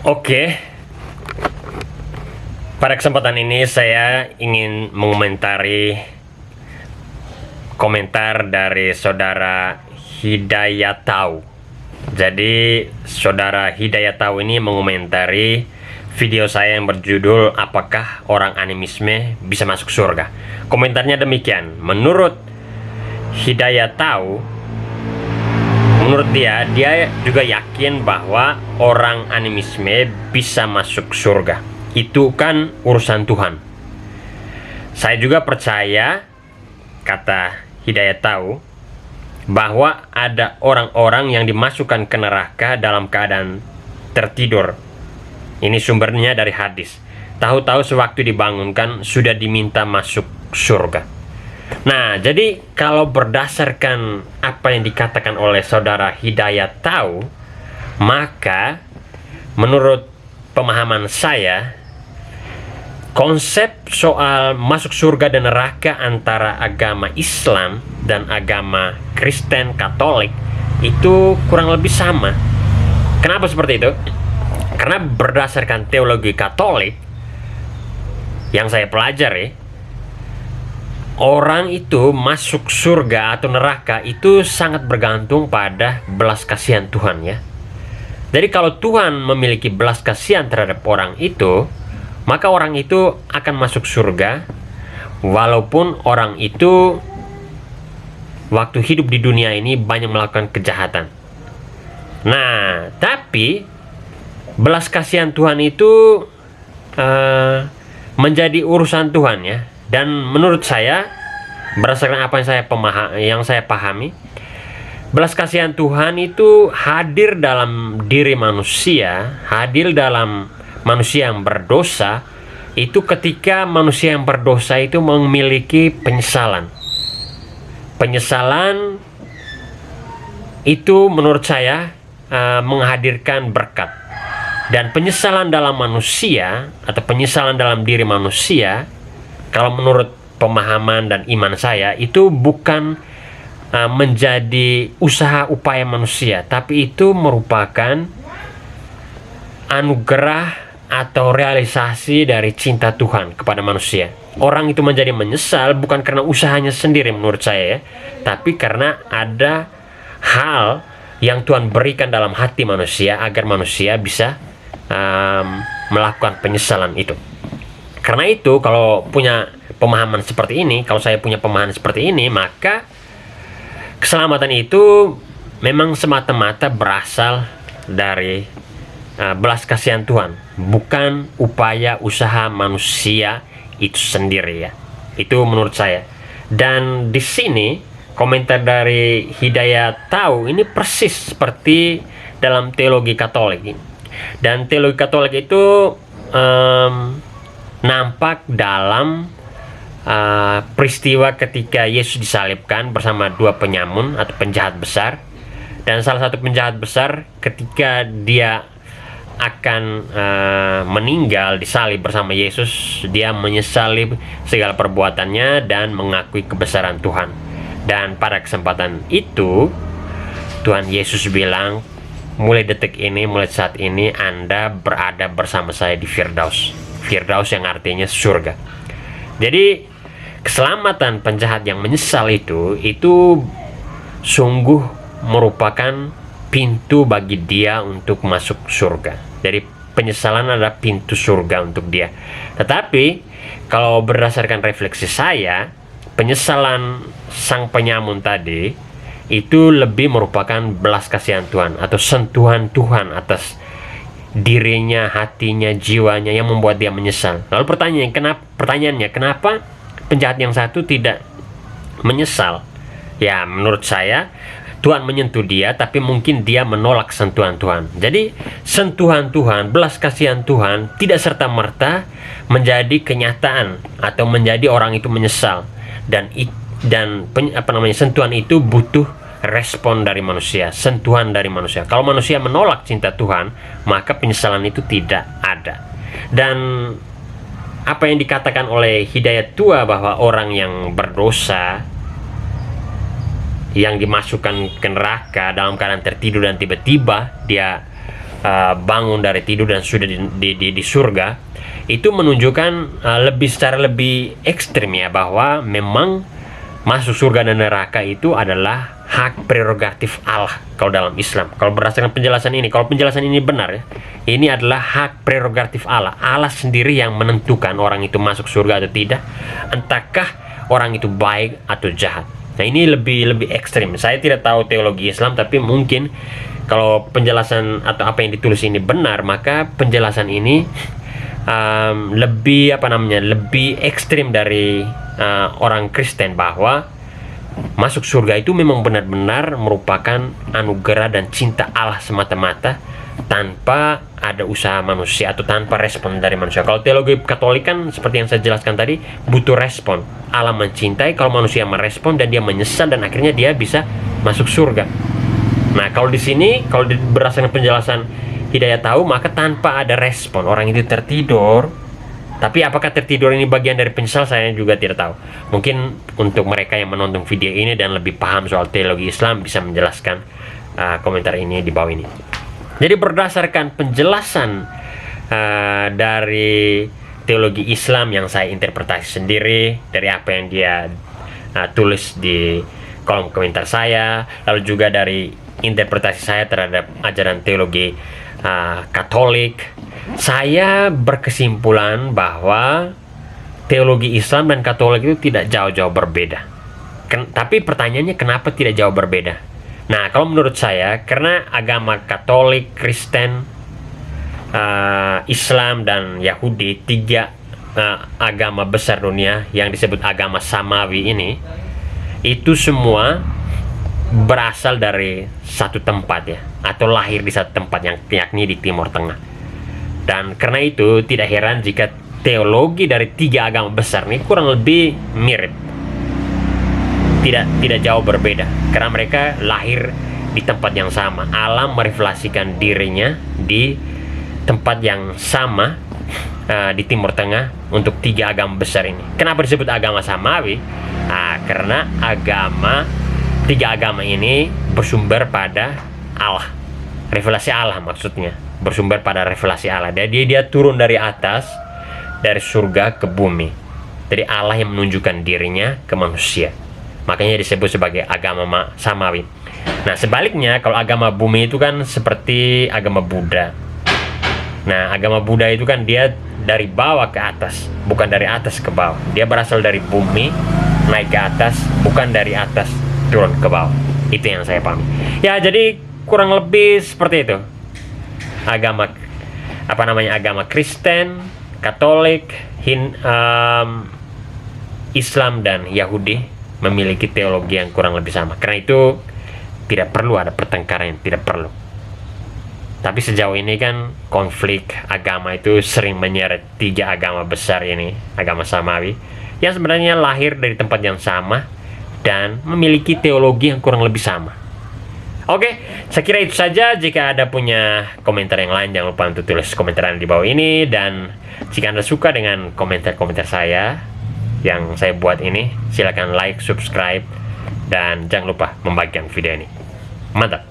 Oke, pada kesempatan ini saya ingin mengomentari komentar dari saudara Hidayatau. Jadi saudara Hidayatau ini mengomentari video saya yang berjudul "Apakah orang animisme bisa masuk surga?" Komentarnya demikian. Menurut Hidayatau, menurut dia juga yakin bahwa orang animisme bisa masuk surga. Itu kan urusan Tuhan. Saya juga percaya, kata Hidayatau, bahwa ada orang-orang yang dimasukkan ke neraka dalam keadaan tertidur. Ini sumbernya dari hadis. Tahu-tahu sewaktu dibangunkan sudah diminta masuk surga. Nah, jadi kalau berdasarkan apa yang dikatakan oleh saudara Hidayatau, maka menurut pemahaman saya, konsep soal masuk surga dan neraka antara agama Islam dan agama Kristen Katolik itu kurang lebih sama. Kenapa seperti itu? Karena berdasarkan teologi Katolik yang saya pelajari, orang itu masuk surga atau neraka itu sangat bergantung pada belas kasihan Tuhan, ya. Jadi kalau Tuhan memiliki belas kasihan terhadap orang itu, maka orang itu akan masuk surga, walaupun orang itu waktu hidup di dunia ini banyak melakukan kejahatan. Nah, tapi belas kasihan Tuhan itu menjadi urusan Tuhan, ya. Dan menurut saya, berdasarkan apa yang saya pahami, belas kasihan Tuhan itu hadir dalam diri manusia, hadir dalam manusia yang berdosa, itu ketika manusia yang berdosa itu memiliki penyesalan. Penyesalan itu menurut saya menghadirkan berkat. Dan penyesalan dalam manusia atau penyesalan dalam diri manusia, kalau menurut pemahaman dan iman saya, itu bukan menjadi usaha upaya manusia, tapi itu merupakan anugerah atau realisasi dari cinta Tuhan kepada manusia. Orang itu menjadi menyesal bukan karena usahanya sendiri menurut saya, ya, tapi karena ada hal yang Tuhan berikan dalam hati manusia agar manusia bisa melakukan penyesalan itu. Karena itu, kalau punya pemahaman seperti ini, kalau saya punya pemahaman seperti ini, maka keselamatan itu memang semata-mata berasal dari belas kasihan Tuhan, bukan upaya usaha manusia itu sendiri, ya. Itu menurut saya. Dan di sini komentar dari Hidayatau ini persis seperti dalam teologi Katolik. Dan teologi Katolik itu nampak dalam peristiwa ketika Yesus disalibkan bersama dua penyamun atau penjahat besar. Dan salah satu penjahat besar ketika dia akan meninggal disalib bersama Yesus, dia menyesali segala perbuatannya dan mengakui kebesaran Tuhan. Dan pada kesempatan itu Tuhan Yesus bilang, mulai detik ini, mulai saat ini Anda berada bersama saya di Firdaus. Firdaus yang artinya surga. Jadi keselamatan penjahat yang menyesal itu sungguh merupakan pintu bagi dia untuk masuk surga. Jadi penyesalan adalah pintu surga untuk dia. Tetapi kalau berdasarkan refleksi saya, penyesalan sang penyamun tadi itu lebih merupakan belas kasihan Tuhan atau sentuhan Tuhan atas dirinya, hatinya, jiwanya yang membuat dia menyesal. Lalu pertanyaannya, kenapa penjahat yang satu tidak menyesal? Ya, menurut saya Tuhan menyentuh dia, tapi mungkin dia menolak sentuhan Tuhan. Jadi sentuhan Tuhan, belas kasihan Tuhan tidak serta-merta menjadi kenyataan atau menjadi orang itu menyesal. Dan sentuhan itu butuh respon dari manusia, sentuhan dari manusia. Kalau manusia menolak cinta Tuhan, maka penyesalan itu tidak ada. Dan apa yang dikatakan oleh Hidayatau bahwa orang yang berdosa yang dimasukkan ke neraka dalam keadaan tertidur dan tiba-tiba dia bangun dari tidur dan sudah di surga, itu menunjukkan secara lebih ekstrim ya, bahwa memang masuk surga dan neraka itu adalah hak prerogatif Allah kalau dalam Islam. Kalau berdasarkan penjelasan ini, kalau penjelasan ini benar ya, ini adalah hak prerogatif Allah. Allah sendiri yang menentukan orang itu masuk surga atau tidak, entahkah orang itu baik atau jahat. Nah, ini lebih ekstrim. Saya tidak tahu teologi Islam, tapi mungkin kalau penjelasan atau apa yang ditulis ini benar, maka penjelasan ini lebih ekstrim dari orang Kristen, bahwa masuk surga itu memang benar-benar merupakan anugerah dan cinta Allah semata-mata, tanpa ada usaha manusia atau tanpa respon dari manusia. Kalau teologi Katolik kan seperti yang saya jelaskan tadi, butuh respon. Allah mencintai kalau manusia merespon dan dia menyesal, dan akhirnya dia bisa masuk surga. Nah, kalau di sini, kalau berdasarkan penjelasan Hidayat tahu, maka tanpa ada respon, orang itu tertidur. Tapi apakah tertidur ini bagian dari penyesal, saya juga tidak tahu. Mungkin untuk mereka yang menonton video ini dan lebih paham soal teologi Islam bisa menjelaskan komentar ini di bawah ini. Jadi berdasarkan penjelasan dari teologi Islam yang saya interpretasi sendiri dari apa yang dia tulis di kolom komentar saya, lalu juga dari interpretasi saya terhadap ajaran teologi Katolik, saya berkesimpulan bahwa teologi Islam dan Katolik itu tidak jauh-jauh berbeda. Tapi pertanyaannya, kenapa tidak jauh berbeda? Nah, kalau menurut saya, karena agama Katolik, Kristen, Islam, dan Yahudi, tiga agama besar dunia yang disebut agama Samawi ini, itu semua berasal dari satu tempat ya, atau lahir di satu tempat, yang yakni di Timur Tengah. Dan karena itu tidak heran jika teologi dari tiga agama besar ini kurang lebih mirip, tidak jauh berbeda, karena mereka lahir di tempat yang sama. Allah merefleksikan dirinya di tempat yang sama di Timur Tengah untuk tiga agama besar ini. Kenapa disebut agama Samawi? Karena tiga agama ini bersumber pada Allah, revelasi Allah maksudnya, bersumber pada revelasi Allah. Jadi dia turun dari atas, dari surga ke bumi. Jadi Allah yang menunjukkan dirinya ke manusia, makanya disebut sebagai agama Samawi. Nah, sebaliknya kalau agama bumi itu kan seperti agama Buddha. Nah, agama Buddha itu kan dia dari bawah ke atas, bukan dari atas ke bawah. Dia berasal dari bumi naik ke atas, bukan dari atas turun ke bawah. Itu yang saya pahami. Ya, jadi kurang lebih seperti itu. Agama Kristen, Katolik, Islam, dan Yahudi memiliki teologi yang kurang lebih sama. Karena itu tidak perlu ada pertengkaran, tidak perlu. Tapi sejauh ini kan konflik agama itu sering menyeret tiga agama besar ini, agama Samawi, yang sebenarnya lahir dari tempat yang sama dan memiliki teologi yang kurang lebih sama. Oke, saya kira itu saja. Jika ada punya komentar yang lain, jangan lupa untuk tulis komentar di bawah ini. Dan jika Anda suka dengan komentar-komentar saya yang saya buat ini, silakan like, subscribe, dan jangan lupa membagikan video ini. Mantap!